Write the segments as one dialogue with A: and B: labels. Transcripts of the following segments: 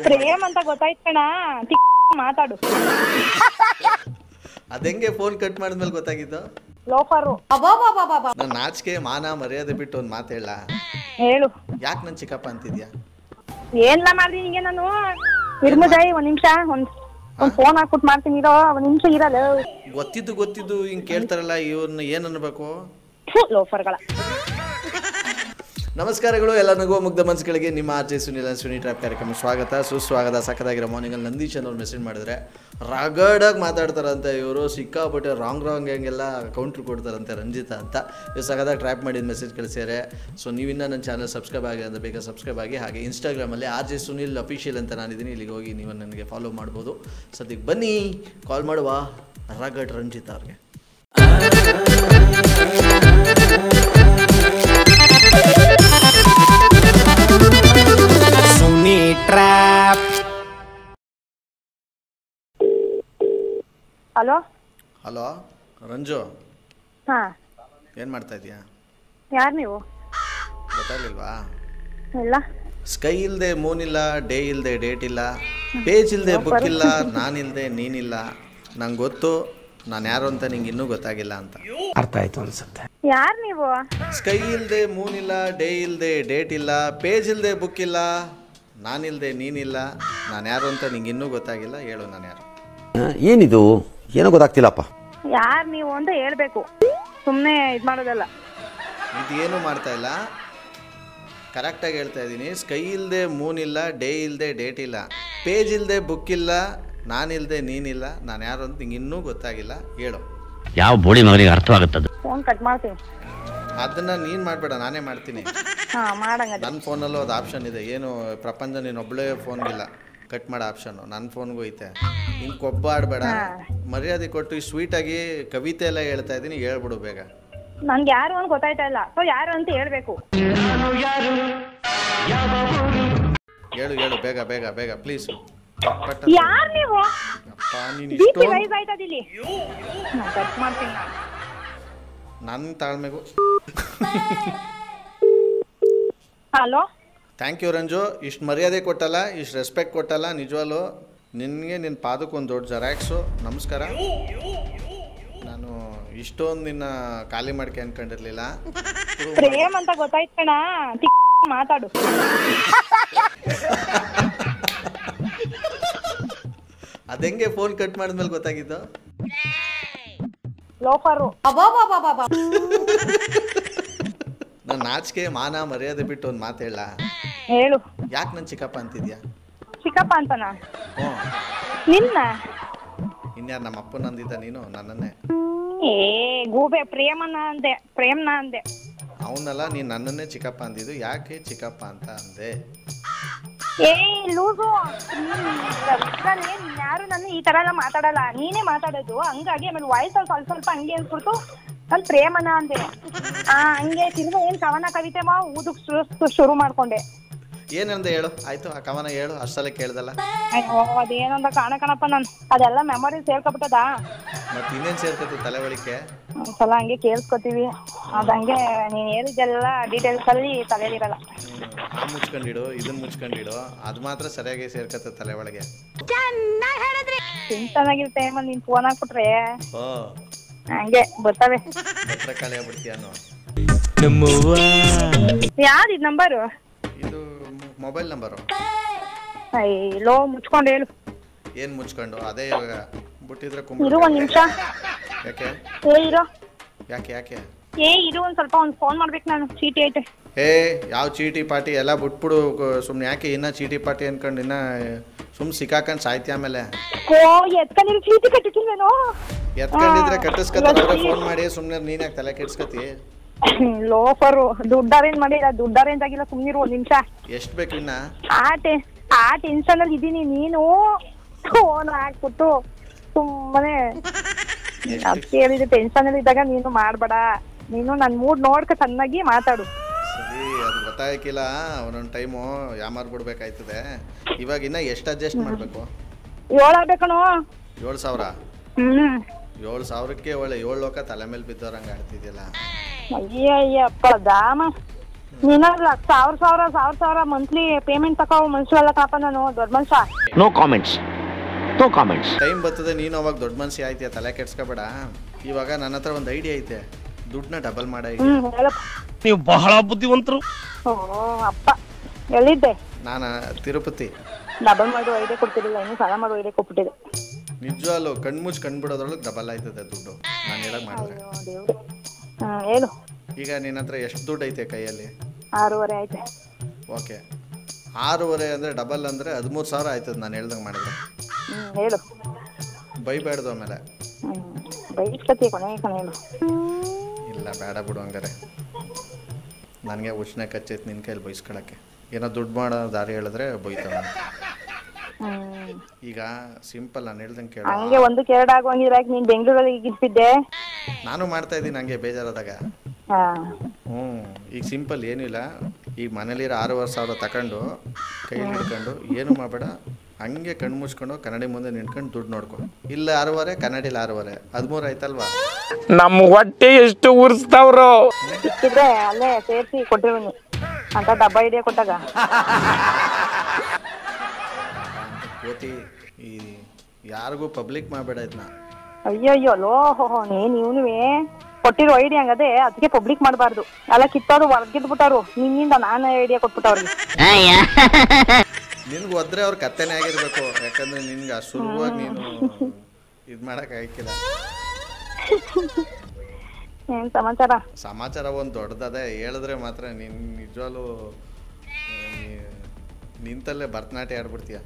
A: ಪ್ರೇಮ್ ಅಂತ ಗೊತ್ತಾಯ್ತು ಕಣ, ಮಾತಾಡು.
B: ಅದೆಂಗೆ ಫೋನ್ ಕಟ್ ಮಾಡಿದ್ಮೇಲೆ ಗೊತ್ತಾಗಿದ್ದು?
A: ಲೋಫರು.
B: ನಾನು ನಾಚಿಕೆ ಮಾನ ಮರ್ಯಾದೆ ಬಿಟ್ಟು ಒಂದು ಮಾತು ಹೇಳ.
A: ಹೇಳು.
B: ಯಾಕೆ ನನ್ನ ಚಿಕ್ಕಪ್ಪ ಅಂತಿದ್ಯಾ?
A: ಏನ್ಲ ಮಾಡ್ದಿ ನಿಂಗೆ ನಾನು? ಇರ್ಮುಜಾಯಿ ಒಂದ್ ನಿಮಿಷ, ಒಂದ್ ಫೋನ್ ಹಾಕ್ಬಿಟ್ಟು ಮಾಡ್ತೀನಿ ಇರೋ, ಒಂದ್ ನಿಮಿಷ ಇರಲ್ಲ.
B: ಗೊತ್ತಿದ್ದು ಹಿಂಗ್ ಕೇಳ್ತಾರಲ್ಲ, ಇವ್ರನ್ನ ಏನ್ ಅನ್ಬೇಕು?
A: ಲೋಫರ್ಗಳ.
B: ನಮಸ್ಕಾರಗಳು ಎಲ್ಲ ನಗುವ ಮುಗ್ಧ ಮನಸ್ಸುಗಳಿಗೆ. ನಿಮ್ಮ ಆರ್ ಜೆ ಸುನಿ ಟ್ರ್ಯಾಪ್ ಕಾರ್ಯಕ್ರಮ ಸ್ವಾಗತ ಸುಸ್ವಾಗತ. ಸಕ್ಕದಾಗಿರೋ ಮಾರ್ನಿಂಗಲ್ಲಿ ನಂದೀಶ್ ಅನ್ನೋರು ಮೆಸೇಜ್ ಮಾಡಿದ್ರೆ ರಗಡಾಗಿ ಮಾತಾಡ್ತಾರಂತೆ ಇವರು, ಸಿಕ್ಕಾಪಟ್ಟೆ ರಾಂಗ್ ಹಂಗೆಲ್ಲ ಕೌಂಟ್ರ್ ಕೊಡ್ತಾರಂತೆ ರಂಜಿತಾ ಅಂತ. ಇವ್ರು ಸಕ್ಕದಾಗಿ ಟ್ರ್ಯಾಪ್ ಮಾಡಿದ ಮೆಸೇಜ್ ಕಳಿಸ್ಯಾರೆ. ಸೊ ನೀವಿನ್ನ ನನ್ನ ಚಾನಲ್ ಸಬ್ಸ್ಕ್ರೈಬ್ ಆಗಿ ಅಂತ ಬೇಗ ಸಬ್ಸ್ಕ್ರೈಬ್ ಆಗಿ. ಹಾಗೆ ಇನ್ಸ್ಟಾಗ್ರಾಮಲ್ಲಿ ಆರ್ ಜೆ ಸುನಿಲ್ ಅಫಿಷಿಯಲ್ ಅಂತ ನಾನಿದ್ದೀನಿ, ಇಲ್ಲಿಗೆ ಹೋಗಿ ನೀವು ನನಗೆ ಫಾಲೋ ಮಾಡ್ಬೋದು. ಸದ್ಯಕ್ಕೆ ಬನ್ನಿ ಕಾಲ್ ಮಾಡುವ ರಗಡ್ ರಂಜಿತಾ ಅವ್ರಿಗೆ.
A: ಹಲೋ
B: ಹಲೋ ರಂಜು,
A: ಹಾ
B: ಏನು ಮಾಡ್ತಾ ಇದೀಯಾ?
A: ಯಾರು ನೀವು?
B: ಗೊತ್ತಾಗ್ಲಿಲ್ವಾ?
A: ಇಲ್ಲ.
B: ಸ್ಕೈ ಇಲ್ಲದೆ ಮೂನ್ ಇಲ್ಲ, ಡೇ ಇಲ್ಲದೆ ಡೇಟ್ ಇಲ್ಲ, ಪೇಜ್ ಇಲ್ಲದೆ ಬುಕ್ ಇಲ್ಲ, ನಾನಿಲ್ಲದೆ ನೀನಿಲ್ಲ. ನಂಗೆ ಗೊತ್ತು ನಾನು ಯಾರು ಅಂತ ನಿಂಗೆ ಇನ್ನೂ ಗೊತ್ತಾಗಿಲ್ಲ ಅಂತ.
C: ಅರ್ಥ ಆಯ್ತು ಅನ್ಸುತ್ತೆ.
A: ಯಾರು ನೀವು?
B: ಸ್ಕೈ ಇಲ್ಲದೆ ಮೂನ್ ಇಲ್ಲ, ಡೇ ಇಲ್ಲದೆ ಡೇಟ್ ಇಲ್ಲ, ಪೇಜ್ ಇಲ್ಲದೆ ಬುಕ್ ಇಲ್ಲ, ನಾನಿಲ್ಲದೆ ನೀನಿಲ್ಲ. ನಾನು ಯಾರು ಅಂತ ನಿಂಗೆ ಇನ್ನೂ ಗೊತ್ತಾಗಿಲ್ಲ. ಹೇಳು ನಾನು ಯಾರು?
C: ಏನಿದು ಏನೋ ಗೊತ್ತಾಗ್ತಿಲ್ಲಪ್ಪ.
A: ಯಾರು ನೀವು ಅಂತ ಹೇಳ್ಬೇಕು, ಸುಮ್ಮನೆ ಇದು ಮಾಡೋದಲ್ಲ.
B: ಇದೇನು ಮಾಡ್ತಾ ಇಲ್ಲ, ಕರೆಕ್ಟಾಗಿ ಹೇಳ್ತಾ ಇದ್ದೀನಿ. ಸ್ಕೈ ಇಲ್ಲದೆ ಮೂನ್ ಇಲ್ಲ, ಡೇ ಇಲ್ಲದೆ ಡೇಟ್ ಇಲ್ಲ, ಪೇಜ್ ಇಲ್ಲದೆ ಬುಕ್ ಇಲ್ಲ, ನಾನಿಲ್ಲದೆ ನೀನಿಲ್ಲ. ನಾನು ಯಾರು ಅಂತ ನಿಂಗೆ ಇನ್ನೂ ಗೊತ್ತಾಗಿಲ್ಲ. ಹೇಳು.
D: ಯಾವ ಬೋಳಿ ಮಗನಿಗೆ ಅರ್ಥವಾಗುತ್ತದೆ?
A: ಫೋನ್ ಕಟ್ ಮಾಡ್ತೀನಿ.
B: ಅದನ್ನು ನೀನು ಮಾಡಬೇಡ, ನಾನೇ ಮಾಡ್ತೀನಿ.
A: ಹಾಂ ಮಾಡಂಗ.
B: ನನ್ನ ಫೋನಲ್ಲೂ ಅದು ಆಪ್ಷನ್ ಇದೆ. ಏನು ಪ್ರಪಂಚ ನೀನೊಬ್ಬಳೇ ಫೋನ್ಗಿಲ್ಲ ಕಟ್ ಮಾಡೋ ಆಪ್ಷನ್ನು, ನನ್ನ ಫೋನ್ಗೂ ಐತೆ. ಹಿಂಗೆ ಕೊಬ್ಬ ಆಡಬೇಡ, ಮರ್ಯಾದೆ ಕೊಟ್ಟು ಈ ಸ್ವೀಟಾಗಿ ಕವಿತೆ ಎಲ್ಲ ಹೇಳ್ತಾ ಇದ್ದೀನಿ, ಹೇಳ್ಬಿಡು ಬೇಗ.
A: ನನ್ಗೆ ಯಾರು ಅಂತ ಗೊತ್ತಾಯ್ತಾ ಇಲ್ಲ, ಸೊ ಯಾರು ಅಂತ ಹೇಳ್ಬೇಕು.
B: ಹೇಳು ಹೇಳು ಬೇಗ ಬೇಗ ಬೇಗ ಪ್ಲೀಸ್.
A: ಯಾರು ನೀವು?
B: ನೀನು
A: ರೈಸ್ ಆಯ್ತದ ಇಲ್ಲಿ. ಕಟ್ ಮಾಡ್ತೀನಿ ನಾನು.
B: ನನ್ನ ತಾಳ್ಮೆಗೂ.
A: Hello,
B: thank you Ranju. ಇಷ್ಟು ಮರ್ಯಾದೆ ಕೊಟ್ಟಲ್ಲ, ಇಷ್ಟು ರೆಸ್ಪೆಕ್ಟ್ ಕೊಟ್ಟಲ್ಲ, ನಿಜವಾಗ್ಲು ನಿನಗೆ ನಿನ್ನ ಪಾದಕ್ಕೊಂದು ದೊಡ್ಡ ಜೆರಾಕ್ಸು. ನಮಸ್ಕಾರ. ನಾನು ಇಷ್ಟೊಂದು ನಿನ್ನ ಖಾಲಿ ಮಾಡ್ಕೆ ಅನ್ಕೊಂಡಿರ್ಲಿಲ್ಲ.
A: ಪ್ರೇಮ್ ಅಂತ ಗೊತ್ತಾಯ್ತು ಕಣ, ಮಾತಾಡು.
B: ಅದೆಂಗೆ ಫೋನ್ ಕಟ್ ಮಾಡಿದ್ಮೇಲೆ ಗೊತ್ತಾಗಿದ್ದು?
A: ಲೋಫರು.
B: ನಾನು ನಾಚಿಕೆ ಮಾನ ಮರ್ಯಾದೆ ಬಿಟ್ಟು ಒಂದು ಮಾತು ಹೇಳ.
A: ಹೇಳು.
B: ಯಾಕೆ ನನ್ನ ಚಿಕ್ಕಪ್ಪ ಅಂತಿದ್ಯಾ?
A: ಚಿಕ್ಕಪ್ಪ ಅಂತನ?
B: ಹ್ಞೂ.
A: ನಿನ್ನ
B: ಇನ್ಯಾರು ನಮ್ಮ ಅಪ್ಪನ ಅಂದಿದ್ದ ನೀನು ನನ್ನನ್ನೇ?
A: ಏ ಗೂಬೆ, ಪ್ರೇಮನ ಅಂದೆ, ಪ್ರೇಮ್ನ ಅಂದೆ.
B: ಅವನಲ್ಲ, ನೀನು ನನ್ನನ್ನೇ ಚಿಕ್ಕಪ್ಪ ಅಂದಿದ್ದು. ಯಾಕೆ ಚಿಕ್ಕಪ್ಪ ಅಂತ ಅಂದೆ?
A: ಏ ಲೂಸು, ಯಾರು ನನ್ನ ಈ ತರ ಎಲ್ಲ ಮಾತಾಡಲ್ಲ, ನೀನೇ ಮಾತಾಡೋದು. ಹಂಗಾಗಿ ಆಮೇಲೆ ವಾಯ್ಸಲ್ಲಿ ಸ್ವಲ್ಪ ಸ್ವಲ್ಪ ಹಂಗೆ ಅನ್ಸ್ಬಿಡ್ತು, ನಾನು ಪ್ರೇಮನ ಅಂದೆ. ಹಂಗೆ ತಿರ್ಗಾ ಏನ್ ಕವನ ಕವಿತೆ ಊದಕ್ ಶುರು ಮಾಡ್ಕೊಂಡೆ.
B: ಏನಂದ ಹೇಳು? ಆಯ್ತು, ಆ ಕವನ ಹೇಳು. ಅಷ್ಟಲ್ಲೇ ಕೇಳ್ದಲ್ಲ.
A: ಅಯ್ಯೋ ಅದೇನಂದ ಕಾಣಕಣಪ್ಪ, ನಾನು ಅದೆಲ್ಲ ಮೆಮೊರಿ ಸೇರ್ಕೊಬಿಟ್ಟದ.
B: ಮತ್ತೆ ಇನ್ನೇನು ಸೇರ್ಕತಿ ತಲೆ ಒಳಿಕೆ?
A: ಒಂದ್ಸಲ ಹಂಗೆ ಕೇಳಿಸ್ಕೊತೀವಿ, ಅದಂಗೆ ನೀನ್ ಹೇಳಿದ್ದೆಲ್ಲ ಡೀಟೇಲ್ಸ್ ಅಲ್ಲಿ ತಲೆಯಲ್ಲಿರಲ್ಲ.
B: ಮುಚ್ಕೊಂಡಿಡು, ಇದನ್ನ ಮುಚ್ಕೊಂಡಿಡು, ಅದು ಮಾತ್ರ ಸರಿಯಾಗಿ ಸೇರ್ಕತ್ತ ತಲೆ ಒಳಗೆ.
A: ಚೆನ್ನಾಗಿರೋ ಟೈಮಲ್ಲಿ ನೀನ್ ಫೋನ್ ಹಾಕ್ಬಿಟ್ರೆ ಹಂಗೆ ಬರ್ತವೆ.
B: ಭದ್ರಕಾಳಿ ಆಗ್ಬಿಡ್ತೀಯಾನು?
A: ಯಾವ್ದು ಇದು ನಂಬರು?
B: ಇದು ಮೊಬೈಲ್ ನಂಬರು.
A: ಲೋ ಮುಚ್ಕೊಂಡು ಹೇಳು.
B: ಏನು ಮುಚ್ಕೊಂಡು? ಅದೇ ಬಿಟ್ಟಿದ್ರೆ
A: ಇರು ಒಂದ್ ನಿಮಿಷ.
B: ಯಾಕೆ?
A: ಇರೋ.
B: ಯಾಕೆ ಯಾಕೆ?
A: ಇರು ಒಂದ್ ಸ್ವಲ್ಪ ಒಂದು ಫೋನ್ ಮಾಡ್ಬೇಕು ನಾನು, ಚೀಟಿ ಐತೆ.
B: ಯಾವ ಚೀಟಿ ಪಾಟಿ ಎಲ್ಲ ಬಿಟ್ಬಿಡು ಸುಮ್ನೆ. ಯಾಕೆ ಇನ್ನ ಚೀಟಿ ಪಾಟಿ ಅನ್ಕೊಂಡು ಇನ್ನ ಸುಮ್ ಸಿಕ್ಕಾಕೊಂಡ್ ಸಾಯ್ತಿ. ಆಮೇಲೆ
A: ಎತ್ಕೊಂಡಿರೋ ಚೀಟಿ ಕಟ್ಟಿಟ್ಟಿಲ್ವೇನೋ?
B: ಎತ್ಕೊಂಡಿದ್ರೆ ಕಟ್ಟಿಸ್ಕೊತಾರೆ ಫೋನ್ ಮಾಡಿ. ಸುಮ್ನೆ ನೀನ್ ಯಾಕೆ ತಲೆ ಕೆಡ್ಸ್ಕತಿ?
A: ಲೋಫರು, ದುಡ್ಡು ಅರೇಂಜ್ ಮಾಡಿಲ್ಲ, ದುಡ್ಡು ಅರೇಂಜ್ ಆಗಿಲ್ಲ. ಸುಮ್ನಿರು ಒಂದ್ ನಿಮಿಷ.
B: ಎಷ್ಟು ಬೇಕು ಇನ್ನ?
A: ಆ ಟೆನ್ಷನ್ ಅಲ್ಲಿ ಇದೀನಿ. ನೀನು ಫೋನ್ ಹಾಕ್ಬಿಟ್ಟು ಸುಮ್ಮನೆ ಅದಕ್ಕೆ ಹೇಳಿದ ಟೆನ್ಷನ್ ಅಲ್ಲಿ ಇದ್ದಾಗ ನೀನು ಮಾಡ್ಬೇಡ. ನೀನು ನನ್ ಮೂಡ್ ನೋಡ್ಕ ಚೆನ್ನಾಗಿ ಮಾತಾಡು.
B: ಸರಿ, ಅದು ಗೊತ್ತಾಗಿಲ್ಲ. ಒಂದೊಂದು ಟೈಮು ಯಾಮಾರ್ ಬಿಡ್ಬೇಕಾಯ್ತದೆ. ಇವಾಗ ಇನ್ನ ಎಷ್ಟು ಅಡ್ಜಸ್ಟ್ ಮಾಡ್ಬೇಕು?
A: 7 ಆಗ್ಬೇಕಣೋ.
B: 7,000? 7,000ಕ್ಕೆ ಒಳ್ಳೆ 7 ಲೋಕ ತಲೆ ಮೇಲೆ ಬಿದ್ದವ್ರಂಗೆ ಆಡ್ತಿದ್ಯಲ್ಲ.
A: ಅಯ್ಯಪ್ಪ ದಾಮ. ನೀನಾದ್ರೂ ಸಾವಿರ ಮಂತ್ಲಿ ಪೇಮೆಂಟ್ ತಗೋ ಮನುಷ್ಯಲ್ಲ ಕಾಪ ನಾನು ದೊಡ್ಡ ಮನುಷ್ಯ.
D: No comments, no comments.
B: Time ಬರ್ತದೆ, ನೀನು ಅವಾಗ ದೊಡ್ಡ ಮನ್ಸಿ ಆಯ್ತೀಯ, ತಲೆ ಕೆಡ್ಸ್ಕೊಬೇಡ. ಇವಾಗ ನನ್ನ ಹತ್ರ ಒಂದು ಐಡಿಯಾ ಐತೆ, ದುಡ್ಡನ್ನ ಡಬಲ್ ಮಾಡ.
A: ಹೇಳಪ್ಪ.
D: ನೀವು ಬಹಳ ಬುದ್ಧಿವಂತರು.
A: ಓ ಅಪ್ಪ, ಎಲ್ಲಿದ್ದೆ?
B: ನಾನು ತಿರುಪತಿ.
A: ಡಬಲ್ ಮಾಡು ಐಡಿಯಾ ಕೊಡ್ತಿರ್ಲಿಲ್ಲ, ಇನ್ನು ಸಾಲ ಮಾಡು ಐಡಿಯಾ ಕೊಟ್ಬಿಟ್ಟಿದೆ.
B: ನಿಜವಾಗ್ಲು ಕಣ್ಮುಚ್ಚಿ ಕಣ್ಬಿಡೋದ್ರೊಳಗೆ ಡಬಲ್ ಆಯ್ತದೆ ದುಡ್ಡು, ನಾನು ಹೇಳಕ್ ಮಾಡಿದ್ರೆ.
A: ಹೇಳು.
B: ಈಗ ನಿನ್ನ ಹತ್ರ ಎಷ್ಟು ದುಡ್ಡು ಐತೆ ಕೈಯಲ್ಲಿ?
A: 6.5 ಐತೆ.
B: ಓಕೆ, 6.5 ಅಂದರೆ ಡಬಲ್ ಅಂದರೆ 13,000 ಆಯ್ತದೆ ನಾನು ಹೇಳ್ದಂಗೆ ಮಾಡಿದ್ರೆ.
A: ಹೇಳು.
B: ಬೈಬೇಡ್ದು ಆಮೇಲೆ.
A: ಬೈಸ್ಕತಿ ಕೊನೆ ಹೇಳು.
B: ಇಲ್ಲ ಬೇಡ ಬಿಡು, ಹಂಗಾರೆ ನನಗೆ ಉಷ್ಣ ಕಚ್ಚೈತೆ ನಿನ್ನ ಕೈಯಲ್ಲಿ ಬೈಸ್ಕೊಳಕ್ಕೆ. ಏನೋ ದುಡ್ಡು ಮಾಡೋ ದಾರಿ ಹೇಳಿದ್ರೆ ಬೈತಾವ. ಈಗ ಸಿಂಪಲ್, ನಾನು ಹೇಳ್ದಂಗೆ ಕೇಳ.
A: ಹಂಗೆ ಒಂದು ಕೆರಡು ಆಗುವಂಗಿದ್ರೆ ನೀನು ಬೆಂಗಳೂರಲ್ಲಿ ಇದ್ದಿದ್ದೆ.
B: ನಾನು ಮಾಡ್ತಾ ಇದ್ದೀನಿ ಹಂಗೆ ಬೇಜಾರಾದಾಗ. ಈಗ ಸಿಂಪಲ್ ಏನೂ ಇಲ್ಲ. ಈಗ ಮನೇಲಿರೋ 6,500 ತಗೊಂಡು ಕೈಯಲ್ಲಿ ಹಿಡ್ಕೊಂಡು ಏನು ಮಾಡಬೇಡ, ಹಂಗೆ ಕಣ್ಣು ಮುಚ್ಕೊಂಡು ಕನ್ನಡಿ ಮುಂದೆ ನಿಂತ್ಕೊಂಡು ದುಡ್ಡು ನೋಡ್ಕೊ. ಇಲ್ಲ 6.5, ಕನ್ನಡಿಲಿ 6.5, 13 ಆಯ್ತಲ್ವಾ?
E: ನಮ್ಮ ಹೊಟ್ಟೆ ಎಷ್ಟು ಉರ್ಸ್ತಾವ್ರು.
A: ಸಿಕ್ಕಿದ್ರೆ ಅಲ್ಲೇ ಸೇರಿಸಿ ಕೊಟ್ಟಿರುವನಿ ಅಂತ ಡಬ್ಬ ಐಡಿಯಾ ಕೊಟ್ಟಾಗ.
B: ಕೋತಿ, ಈ ಯಾರಿಗೂ ಪಬ್ಲಿಕ್ ಮಾಡಬೇಡ ಇದನ್ನ.
A: ಅಯ್ಯೋ ಲೋ ಹೋ ನೀನುವೇ ಕೊಟ್ಟಿರೋ ಐಡಿಯಾ ಹಂಗದೆ, ಅದಕ್ಕೆ ಪಬ್ಲಿಕ್ ಮಾಡಬಾರ್ದು. ಎಲ್ಲ ಕಿತ್ತೋರು ಹೊರಗಿದ್ಬಿಟ್ಟಾರು, ನಿನ್ನಿಂದ ನಾನು ಐಡಿಯಾ ಕೊಟ್ಬಿಟ್ಟವ್ರಿಗೆ.
B: ನಿನ್ಗೆ ಹೋದ್ರೆ ಅವ್ರ ಕತ್ತೆನೇ ಆಗಿರ್ಬೇಕು, ಯಾಕಂದ್ರೆ ನಿನ್ಗೆ ಅಷ್ಟು ಸುಲಭವಾಗಿ ನೀನು ಇದು ಮಾಡಕ್ ಆಗಿಲ್ಲ.
A: ಏನ್ ಸಮಾಚಾರ?
B: ಸಮಾಚಾರ ಒಂದು ದೊಡ್ಡದೇ, ಹೇಳಿದ್ರೆ ಮಾತ್ರ ನೀನು ನಿಜವಾಗ್ಲೂ ನಿಂತಲ್ಲೇ ಭರತನಾಟ್ಯ ಆಡ್ಬಿಡ್ತೀಯ.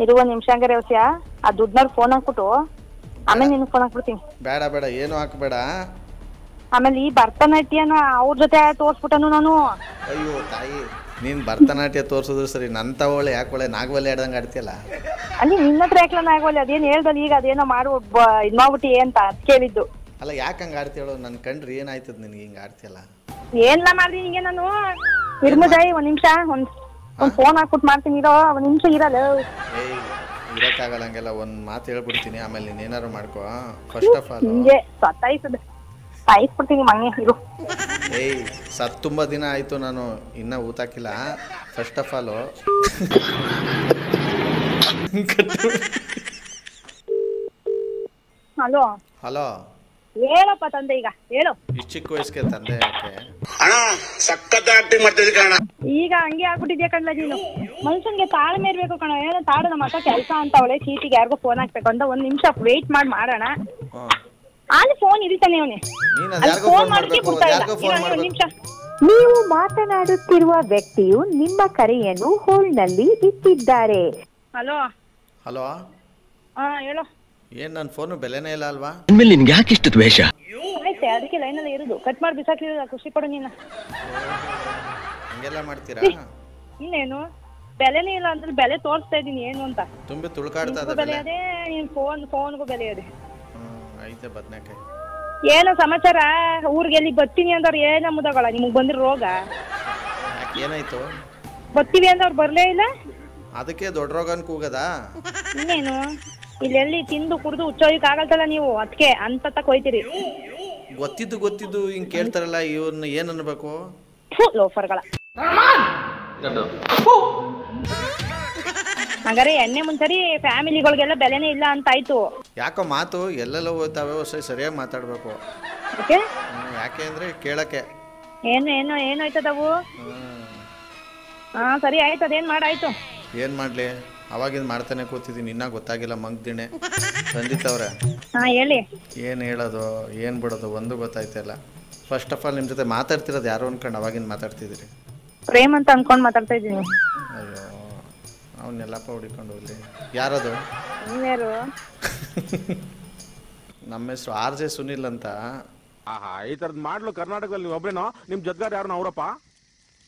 A: ಇರುವ ನಿಮಿಷ ಹಂಗಾರೆ ವ್ಯವಸ್ಯ, ಆ ದುಡ್ಡನ್ನ ಫೋನ್ ಹಾಕ್ಬಿಟ್ಟು ಆಮೇಲೆ ನಿನ್ಗೆ ಫೋನ್ ಹಾಕ್ಬಿಡ್ತೀನಿ.
B: ಬೇಡ ಏನು ಹಾಕ್ಬೇಡ.
A: ಆಮೇಲೆ ಈ ಭರತನಾಟ್ಯನ ಅವ್ರ ಜೊತೆ ತೋರ್ಸ್ಬಿಟ್ಟನು ನಾನು.
B: ಅಯ್ಯೋ ತಾಯಿ, ನೀನ್ ಭರತನಾಟ್ಯ ತೋರ್ಸಿದ್ರು ಸರಿ, ನನ್ನ ತಗೊಳ್ಳೆ ಯಾಕೊಳ್ಳೆ ನಾಗವಲ್ಲಿ ಆಡ್ದಂಗೆ ಆಡ್ತೀಯಲ್ಲ.
A: ಅಲ್ಲಿ ನಿನ್ನ ಹತ್ರ ಯಾಕಲ ನಾಗವಲ್ಲಿ ಅದೇನು ಹೇಳ್ದಲ್ಲ, ಈಗ ಅದೇನೋ ಮಾಡು ಇದ್ ಮಾಡ್ಬಿಟ್ಟಿ ಅಂತ ಕೇಳಿದ್ದು.
B: ಅಲ್ಲ ಯಾಕೆ ಹಂಗೆ ಆಡ್ತೀಯಳು? ನನ್ನ ಕಂಡ್ರಿ ಏನಾಯ್ತದ ನಿನ್ಗೆ ಹಿಂಗೆ ಆಡ್ತೀಯಲ್ಲ?
A: ಏನ್ಲ ಮಾಡ್ದಿ ನಿಂಗೆ ನಾನು? ಇರ್ಮುದಾಯಿ ಒಂದ್ ನಿಮಿಷ, ಒಂದ್ ಫೋನ್ ಹಾಕ್ಬಿಟ್ಟು ಮಾಡ್ತೀನಿ, ಇರೋ ಒಂದ್ ನಿಮಿಷ ಇರಲ್ಲ.
B: ಇರಕ್ಕಾಗಲ್ಲ ಹಂಗೆಲ್ಲ. ಒಂದ್ ಮಾತು ಹೇಳ್ಬಿಡ್ತೀನಿ, ಆಮೇಲೆ ನೀನ್ ಏನಾರು ಮಾಡ್ಕೋ. ಫಸ್ಟ್ ಆಫ್ ಆಲ್
A: ಹಿಂಗೆ ಸಾಯಿಸ್ಬಿಡ್ತೀನಿ ಮಂಗೆ ಇರು.
B: ಸತ್ ತುಂಬಾ ದಿನ ಆಯ್ತು, ನಾನು ಇನ್ನ ಊಟ ಹಾಕಿಲ್ಲ. First of all
A: hello
B: hello,
A: ಹೇಳಪ್ಪ ತಂದೆ, ಈಗ ಹೇಳು.
B: ಇಷ್ಟು ಚಿಕ್ಕ ವಯಸ್ಸಿಗೆ ತಂದೆ ಯಾಕೆ?
A: ಈಗ ಹಂಗೆ ಆಗ್ಬಿಟ್ಟಿದ್ಯಾ ಕಣ್ಲ ನೀನು. ಮನುಷ್ಯನ್ಗೆ ತಾಳ್ಮೆ ಇರ್ಬೇಕು ಕಣ. ಏನೋ ತಾಡು, ನಮ್ಮ ಅಕ್ಕ ಕೆಲಸ ಅಂತ ಅವಳೆ, ಚೀಟಿಗೆ ಯಾರಿಗೂ ಫೋನ್ ಹಾಕ್ಬೇಕು ಅಂತ. ಒಂದ್ ನಿಮಿಷ ವೇಟ್ ಮಾಡೋಣ. ಅಲ್ಲಿ ಫೋನ್ ಇರಿತಾನೆ ಅವನೇ, ಫೋನ್ ಮಾಡಕ್ಕೆ ಬಿಡ್ತಾ ಇಲ್ಲ. ನಿಮಿಷ.
F: ನೀವು ಮಾತನಾಡುತ್ತಿರುವ ವ್ಯಕ್ತಿಯು ನಿಮ್ಮ ಕರೆಯನ್ನು ಹೋಲ್ಡ್ನಲ್ಲಿ ಇಟ್ಟಿದ್ದಾರೆ.
A: ಹಲೋ
B: ಹಲೋ,
A: ಹೇಳು.
B: ಏನ್ ನನ್ನ ಫೋನು ಬೆಲೆನೇ ಇಲ್ಲ ಅಲ್ವಾ?
D: ಇನ್ಮೇಲೆ ನಿನ್ಗೆ ಯಾಕೆ ಇಷ್ಟು ದ್ವೇಷ?
A: ಆಯ್ತು, ಅದಕ್ಕೆ ಲೈನಲ್ಲಿ ಇರುದು. ಕಟ್ ಮಾಡಿ ಬಿಸಾಕಿರೋದು, ಖುಷಿ ಪಡು ನೀನು.
B: ಹಂಗೆಲ್ಲ ಮಾಡ್ತೀರಾ?
A: ಇನ್ನೇನು ಬೆಲೆನೇ ಇಲ್ಲ ಅಂದ್ರೆ ಬೆಲೆ ತೋರಿಸ್ತಾ ಇದೀನಿ ಏನು ಅಂತ.
B: ತುಂಬಿ ತುಳ್ಕಾಡ್ತಾ ಇದೆ
A: ಬೆಲೆ ಅದೇ, ನೀನ್ ಫೋನ್ಗೂ ಬೆಲೆ ಅದೇ.
B: ಐತೆ ಬದ್ನೆಕಾಯಿ.
A: ಏನೋ ಸಮಾಚಾರ? ಊರಿಗೆ ಎಲ್ಲಿ ಬರ್ತೀನಿ ಅಂದವ್ರು ಏನ ಮುದಗಳ ನಿಮಗ್ ಬಂದಿರೋ ರೋಗ?
B: ಏನಾಯ್ತು?
A: ಬರ್ತೀವಿ ಅಂದ್ರೆ ಅವ್ರು ಬರ್ಲೇ ಇಲ್ಲ.
B: ಅದಕ್ಕೆ ದೊಡ್ಡ ರೋಗನ್ ಕೂಗದ?
A: ಇನ್ನೇನು ಇಲ್ಲೆಲ್ಲಿ ತಿಂದು ಕುಡ್ದು ಹುಚ್ಚೋಯ್ಕ್ ಆಗಲ್ತಲ್ಲ ನೀವು, ಅದಕ್ಕೆ ಅಂತ ಹೋಯ್ತೀರಿ.
B: ಗೊತ್ತಿದ್ದು ಹಿಂಗ್ ಕೇಳ್ತಾರಲ್ಲ, ಇವ್ರನ್ನ ಏನ್ ಅನ್ಬೇಕು?
A: ಲೋಫರ್ಗಳ. ಹಂಗಾರೆ ಎಣ್ಣೆ ಮುಂಚರಿ ಫ್ಯಾಮಿಲಿಗಳಿಗೆಲ್ಲ ಬೆಲೆನೇ ಇಲ್ಲ ಅಂತ ಆಯ್ತು.
B: ಯಾಕೋ ಮಾತು ಎಲ್ಲೆಲ್ಲ ಹೋಗ್ತಾವೆ, ಸರಿಯಾಗಿ ಮಾತಾಡ್ಬೇಕು. ಯಾಕೆ ಅಂದ್ರೆ ಕೇಳಕ್ಕೆ.
A: ಏನಾಯ್ತದವು? ಸರಿ ಆಯ್ತು, ಅದೇನ್ ಮಾಡಾಯ್ತು.
B: ಏನ್ ಮಾಡ್ಲಿ, ಅವಾಗಿಂದ ಮಾಡ್ತಾನೆ ಕೂತಿದ್ದೀನಿ, ಇನ್ನ ಗೊತ್ತಾಗಿಲ್ಲ ಮಂಗ್ದಿಣೆ. ಸಂಜಿತ್ ಅವ್ರೆ,
A: ಹೇಳಿ.
B: ಏನ್ ಹೇಳೋದು ಏನ್ ಬಿಡೋದು ಒಂದು ಗೊತ್ತಾಯ್ತಿಲ್ಲ. ಫಸ್ಟ್ ಆಫ್ ಆಲ್ ನಿಮ್ ಜೊತೆ ಮಾತಾಡ್ತಿರೋದು ಯಾರು ಅನ್ಕೊಂಡು ಅವಾಗಿಂದ ಮಾತಾಡ್ತಿದ್ದೀರಿ?
A: ಪ್ರೇಮ್ ಅಂತ ಅನ್ಕೊಂಡ್ ಮಾತಾಡ್ತಾ ಇದ್ದೀನಿ.
B: ಅಯ್ಯೋ, ಅವನ್ನೆಲ್ಲಪ್ಪ ಹುಡಿಕೊಂಡು ಹೋಗ್ಲಿ. ಯಾರದು?
A: ನೀವ್ಯಾರು?
B: ನಮ್ಮ ಹೆಸರು RJ ಸುನಿಲ್ ಅಂತ.
E: ಈ ತರದ್ ಮಾಡ್ಲು ಕರ್ನಾಟಕದಲ್ಲಿ ನೀವು ಒಬ್ರೇನೋ? ನಿಮ್ ಜೊತೆಗಾರ ಯಾರು ಅವರಪ್ಪ?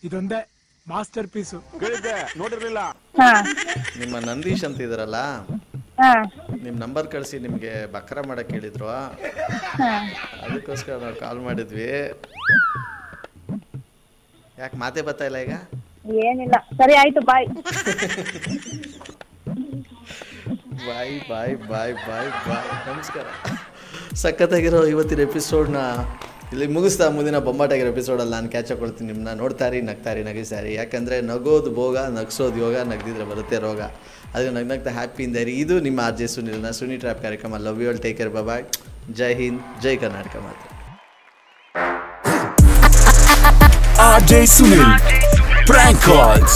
E: ಇದೊಂದೇ ಮಾಸ್ಟರ್ ಪೀಸು, ಕೇಳಿದ್ದೆ, ನೋಡಿರ್ಲಿಲ್ಲ.
B: ನಿಮ್ಮ ನಂದೀಶ್ ಅಂತ ಇದಾರಲ್ಲ, ನಿಮ್ ನಂಬರ್ ಕಳಿಸಿ ನಿಮ್ಗೆ ಬಕ್ರ ಮಾಡಕ್ ಹೇಳಿದ್ರು, ಅದಕ್ಕೋಸ್ಕರ ನಾವು ಕಾಲ್ ಮಾಡಿದ್ವಿ. ಯಾಕೆ ಮಾತೇ ಬರ್ತಾ ಇಲ್ಲ ಈಗ?
A: ಏನಿಲ್ಲ, ಸರಿ ಆಯ್ತು, ಬಾಯ್.
B: ಬಾಯ್ ಬಾಯ್ ಬಾಯ್ ಬಾಯ್ ಬಾಯ್. ನಮಸ್ಕಾರ. ಸಖತ್ತಾಗಿರೋ ಇವತ್ತಿನ ಎಪಿಸೋಡ್ನ ಇಲ್ಲಿ ಮುಗಿಸ್ತಾ ಮುಂದಿನ ಬೊಂಬಾಟಾಗಿರೋ ಎಪಿಸೋಡಲ್ಲಿ ನಾನು ಕ್ಯಾಚ್ ಕೊಡ್ತೀನಿ ನಿಮ್ಮನ್ನ. ನೋಡ್ತಾರಿ, ನಗ್ತಾರಿ, ನಗಿಸ್ತಾರಿ. ಯಾಕಂದರೆ ನಗೋದು ಭೋಗ, ನಗಿಸೋದು ಯೋಗ, ನಗ್ದಿದ್ರೆ ಬರುತ್ತೆ ರೋಗ. ಅದಕ್ಕೆ ನಗ್ನಗ್ತಾ ಹ್ಯಾಪಿಯಿಂದ ಇರಿ. ಇದು ನಿಮ್ಮ ಆರ್ ಜೆ ಸುನಿಲ್ನ ಸುನಿ ಟ್ರ್ಯಾಪ್ ಕಾರ್ಯಕ್ರಮ. Love you all, take care, bye. ಜೈ ಹಿಂದ್, ಜೈ ಕರ್ನಾಟಕ ಮಾತ್ರ.
G: RJ Sunil Prank Calls.